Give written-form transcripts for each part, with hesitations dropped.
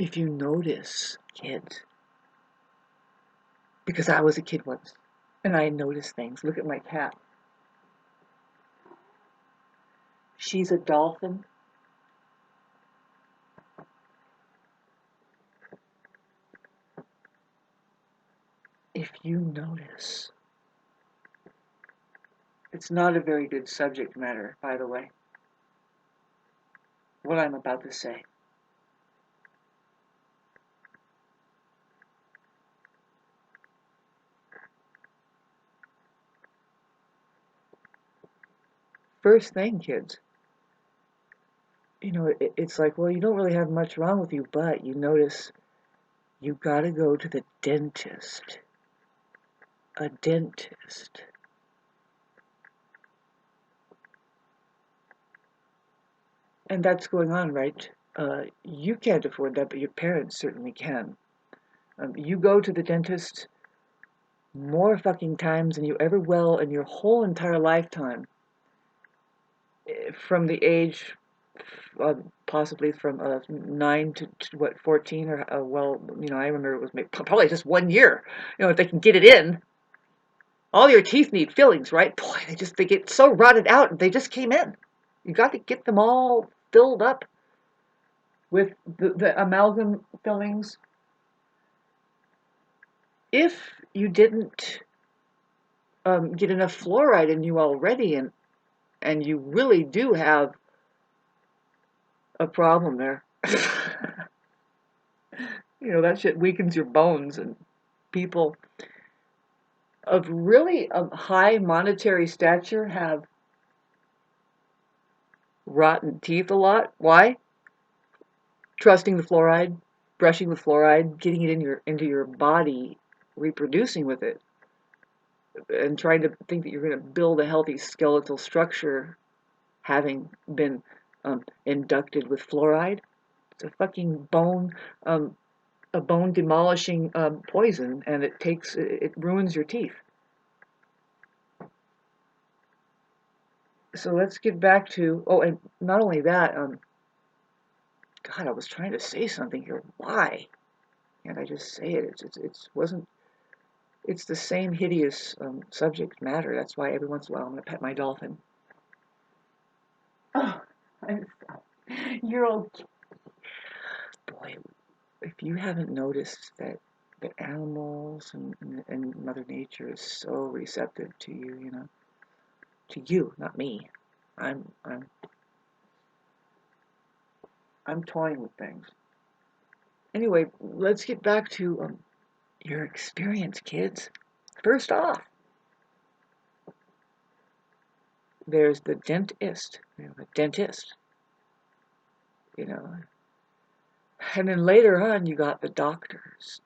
If you notice, kids, because I was a kid once, and I noticed things. Look at my cat. She's a dolphin. If you notice, it's not a very good subject matter, by the way, what I'm about to say. First thing, kids, you know, it's like, well, you don't really have much wrong with you, but you notice you gotta go to the dentist. A dentist. And that's going on, right? You can't afford that, but your parents certainly can. You go to the dentist more fucking times than you ever will in your whole entire lifetime. From the age, possibly from 9 to what, 14, or well, you know, I remember it was probably just 1 year. You know, if they can get it in. All your teeth need fillings, right? Boy, they get so rotted out, and they just came in. You got to get them all filled up with the amalgam fillings. If you didn't get enough fluoride in you already, and you really do have a problem there, you know, that shit weakens your bones, and people of really high monetary stature have rotten teeth a lot. Why? Trusting the fluoride, brushing with fluoride, getting it into your body, reproducing with it, and trying to think that you're going to build a healthy skeletal structure having been inducted with fluoride. It's a fucking a bone demolishing poison, and it ruins your teeth. So let's get back to, oh, and not only that, God, I was trying to say something here. Why? Can't I just say it? It's the same hideous subject matter. That's why every once in a while I'm going to pet my dolphin. Oh, you're okay. Boy, if you haven't noticed that animals and Mother Nature is so receptive to you, you know, to you, not me. I'm toying with things. Anyway, let's get back to your experience, kids. First off, there's the dentist, you know, and then later on you got the doctors.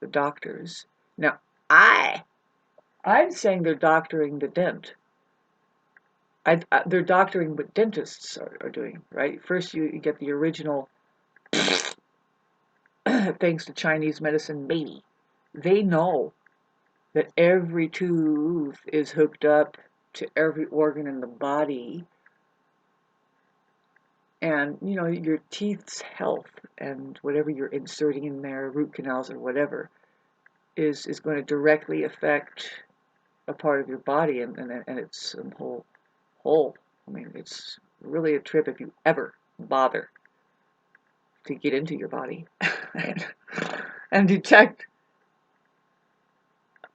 Now, I'm saying they're doctoring the dent. They're doctoring what dentists are doing, right? First you get the original, thanks to Chinese medicine, maybe. They know that every tooth is hooked up to every organ in the body, and you know, your teeth's health and whatever you're inserting in there, root canals or whatever, is going to directly affect a part of your body and its whole. I mean, it's really a trip if you ever bother to get into your body and detect.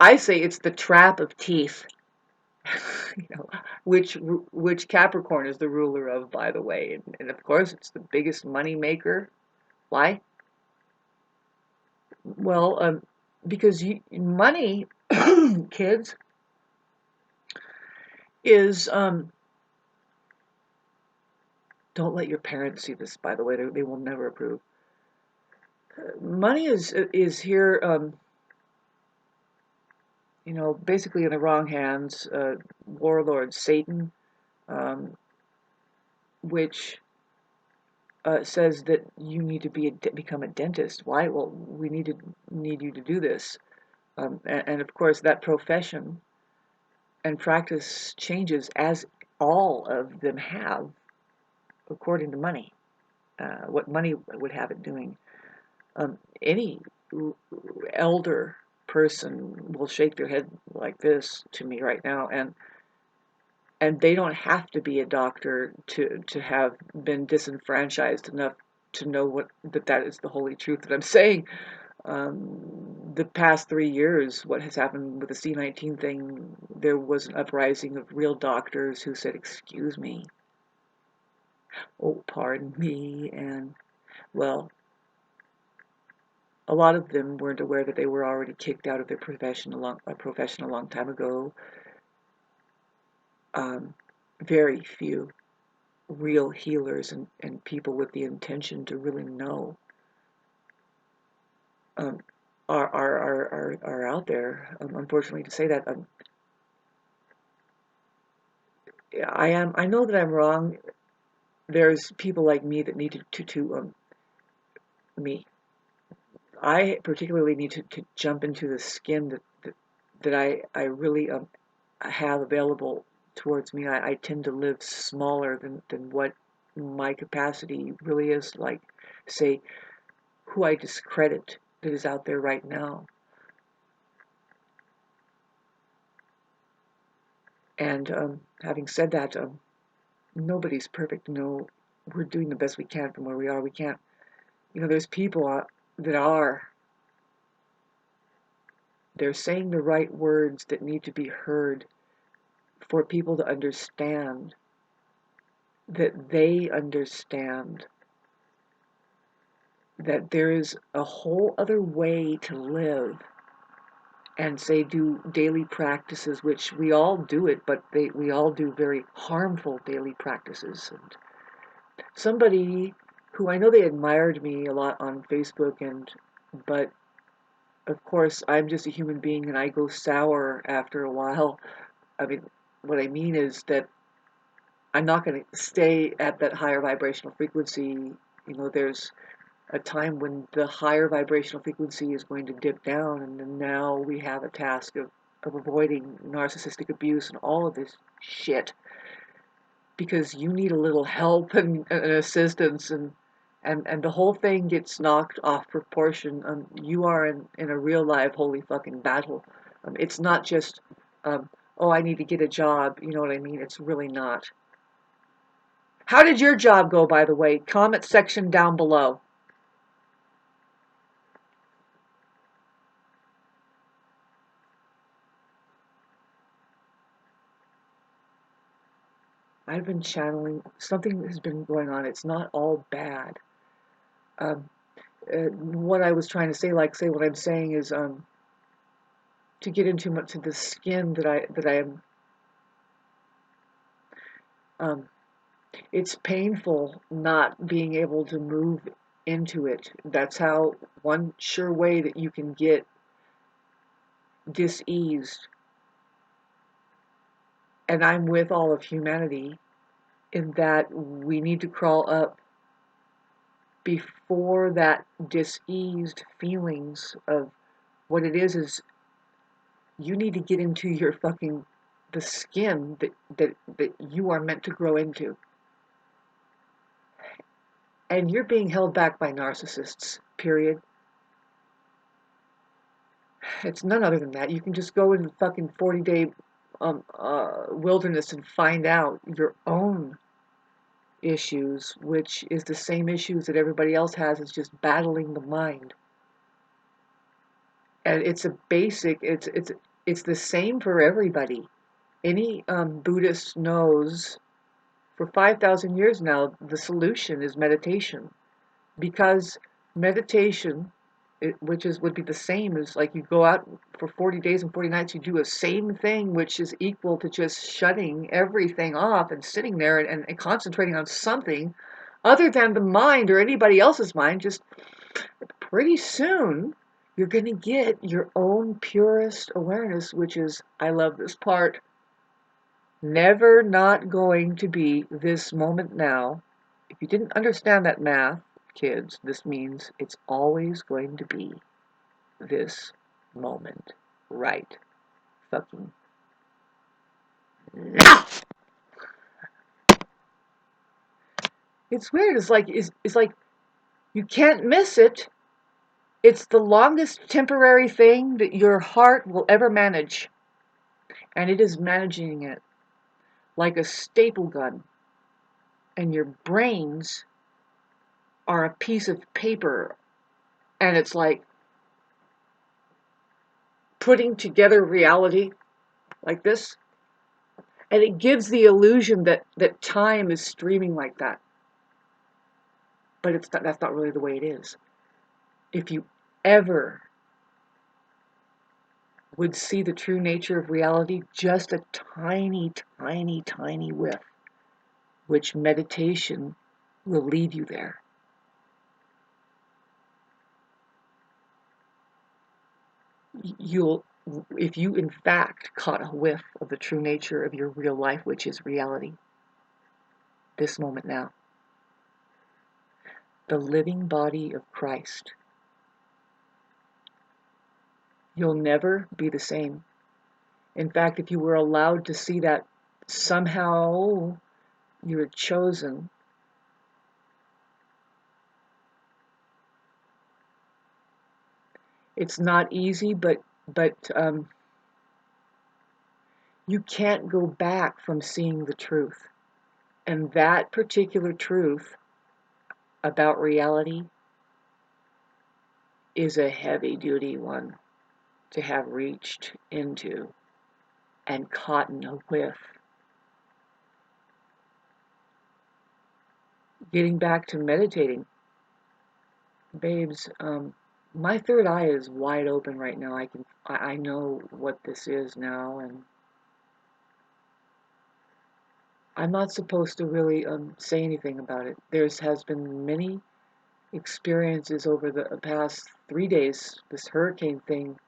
I say it's the trap of teeth. You know, which Capricorn is the ruler of, by the way, and of course it's the biggest money maker. Why? Well, because money, kids, is don't let your parents see this, by the way. They will never approve. Money is here, you know, basically in the wrong hands. Warlord Satan, which says that you need to become a dentist. Why? Well, we need you to do this, and of course that profession and practice changes, as all of them have, according to money. What money would have it doing. Any elder person will shake their head like this to me right now, and they don't have to be a doctor to have been disenfranchised enough to know that is the holy truth that I'm saying. The past 3 years, what has happened with the C-19 thing, there was an uprising of real doctors who said, "Excuse me, oh, pardon me," and, well, a lot of them weren't aware that they were already kicked out of their profession a long time ago. Very few real healers and people with the intention to really know um, are out there. Unfortunately, to say that, I know that I'm wrong. There's people like me that need to me. I particularly need to jump into the skin that I really have available towards me. I tend to live smaller than what my capacity really is, like, say, who I discredit that is out there right now. And having said that, nobody's perfect. No, we're doing the best we can from where we are. We can't, there's people that are. They're saying the right words that need to be heard for people to understand that they understand that there is a whole other way to live, and say do daily practices, which we all do it, but we all do very harmful daily practices. And somebody who, I know they admired me a lot on Facebook, but of course I'm just a human being and I go sour after a while. I mean, what I mean is that I'm not going to stay at that higher vibrational frequency. There's a time when the higher vibrational frequency is going to dip down, and then now we have a task of avoiding narcissistic abuse and all of this shit, because you need a little help and assistance, and the whole thing gets knocked off proportion. You are in a real live holy fucking battle. It's not just, oh, I need to get a job, you know what I mean? It's really not. How did your job go, by the way? Comment section down below. I've been channeling. Something has been going on. It's not all bad. Um, what I was trying to say, like, say what I'm saying is, to get into to the skin that I am. Um, it's painful not being able to move into it. That's how one sure way that you can get diseased. And I'm with all of humanity in that we need to crawl up before that diseased feelings of what it is you need to get into your fucking the skin that you are meant to grow into. And you're being held back by narcissists, period. It's none other than that. You can just go in the fucking 40-day wilderness and find out your own issues, which is the same issues that everybody else has. It's just battling the mind. And it's a basic, it's the same for everybody. Any Buddhist knows for 5,000 years now the solution is meditation, because meditation, which would be the same as, like, you go out for 40 days and 40 nights, you do a same thing, which is equal to just shutting everything off and sitting there and concentrating on something other than the mind or anybody else's mind. Just pretty soon you're going to get your own purest awareness, which is, I love this part, never not going to be this moment now. If you didn't understand that math, kids, this means it's always going to be this moment right fucking now. It's weird. It's like you can't miss it. It's the longest temporary thing that your heart will ever manage. And it is managing it like a staple gun. And your brains are a piece of paper. And it's like putting together reality like this. And it gives the illusion that time is streaming like that. But that's not really the way it is. If you ever would see the true nature of reality, just a tiny, tiny, tiny whiff, which meditation will lead you there. If you in fact caught a whiff of the true nature of your real life, which is reality, this moment now, the living body of Christ, you'll never be the same. In fact, if you were allowed to see that somehow you're chosen, it's not easy, but you can't go back from seeing the truth. And that particular truth about reality is a heavy-duty one to have reached into and caught in a whiff. Getting back to meditating, babes, my third eye is wide open right now. I know what this is now, and I'm not supposed to really say anything about it. Has been many experiences over the past 3 days, this hurricane thing.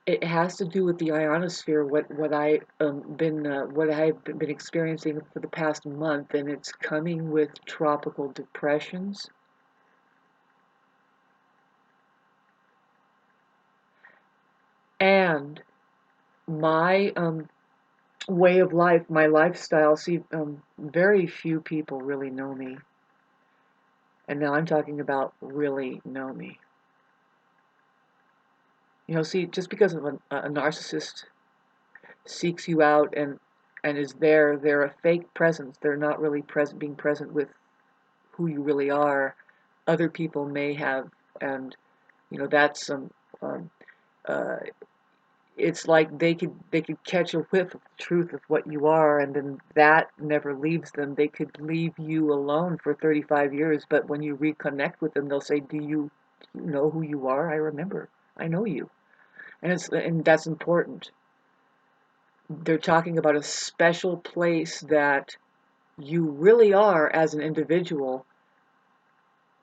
It has to do with the ionosphere, what I've been experiencing for the past month, and it's coming with tropical depressions. And my way of life, my lifestyle, see, very few people really know me. And now I'm talking about really know me. You know, see, just because of a narcissist seeks you out and is there, they're a fake presence. They're not really being present with who you really are. Other people may have, and you know, that's some. Uh, it's like they could catch a whiff of the truth of what you are, and then that never leaves them. They could leave you alone for 35 years, but when you reconnect with them, they'll say, do you know who you are? I remember. I know you. And that's important. They're talking about a special place that you really are as an individual,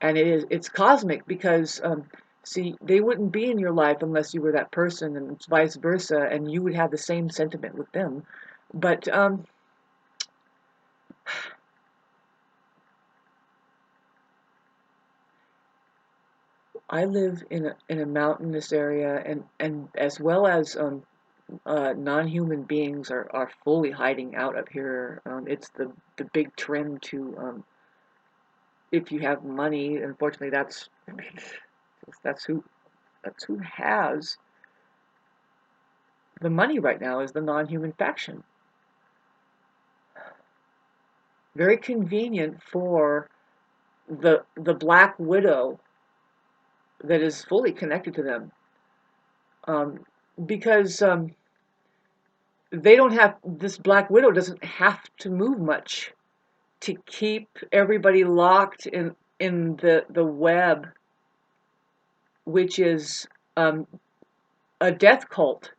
and it's cosmic because see, they wouldn't be in your life unless you were that person, and it's vice versa, and you would have the same sentiment with them. But I live in a mountainous area, and as well as non-human beings are fully hiding out up here. It's the big trend to if you have money. Unfortunately, that's who has the money right now, is the non-human faction. Very convenient for the Black Widow that is fully connected to them, because they don't have this Black Widow doesn't have to move much to keep everybody locked in the web, which is a death cult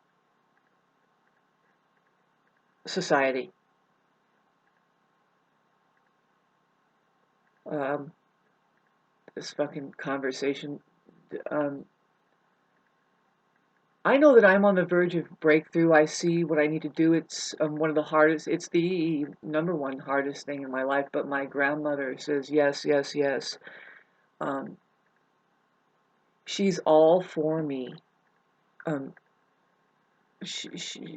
society. This fucking conversation. Um, I know that I'm on the verge of breakthrough. I see what I need to do. It's one of the hardest, it's the number one hardest thing in my life, but my grandmother says yes, yes, yes. Um, she's all for me. Um,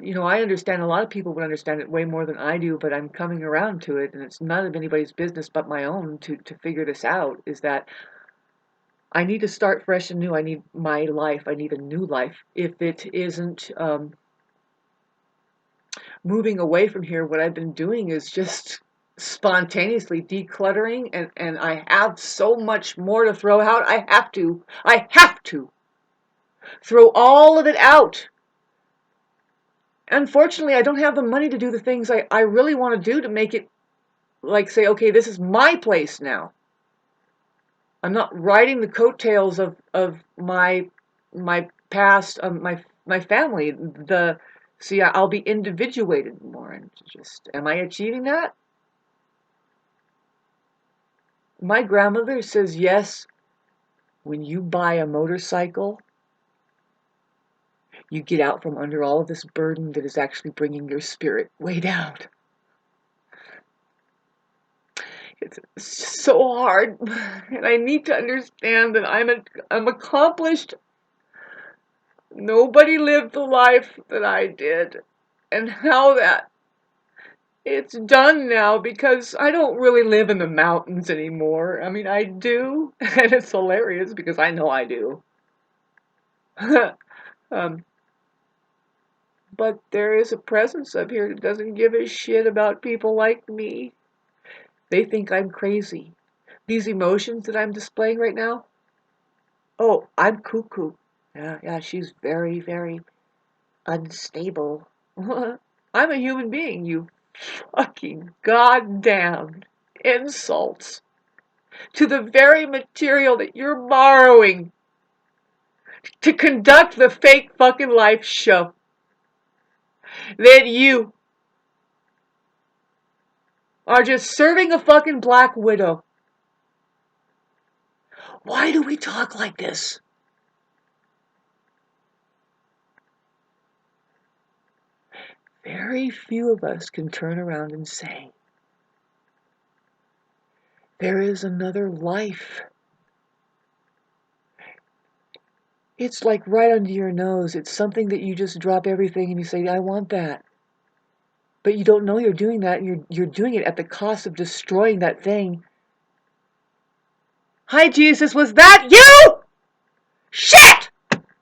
you know, I understand a lot of people would understand it way more than I do, but I'm coming around to it, and it's none of anybody's business but my own to figure this out, is that I need to start fresh and new. I need my life. I need a new life. If it isn't moving away from here, what I've been doing is just spontaneously decluttering, and I have so much more to throw out. I have to throw all of it out. Unfortunately, I don't have the money to do the things I really want to do to make it, like, say, okay, this is my place now. I'm not riding the coattails of my past, my family. See, I'll be individuated more, and just, am I achieving that? My grandmother says, yes, when you buy a motorcycle, you get out from under all of this burden that is actually bringing your spirit way down. It's so hard, and I need to understand that I'm accomplished. Nobody lived the life that I did, and how that it's done now, because I don't really live in the mountains anymore. I mean, I do, and it's hilarious because I know I do. um, but there is a presence up here that doesn't give a shit about people like me. They think I'm crazy. These emotions that I'm displaying right now, oh, I'm cuckoo. Yeah, she's very, very unstable. I'm a human being, you fucking goddamn insults to the very material that you're borrowing to conduct the fake fucking life show that you are just serving a fucking black widow. Why do we talk like this? Very few of us can turn around and say, there is another life. It's like right under your nose. It's something that you just drop everything and you say, I want that. But you don't know you're doing that, and you're doing it at the cost of destroying that thing. Hi, Jesus, was that you? Shit!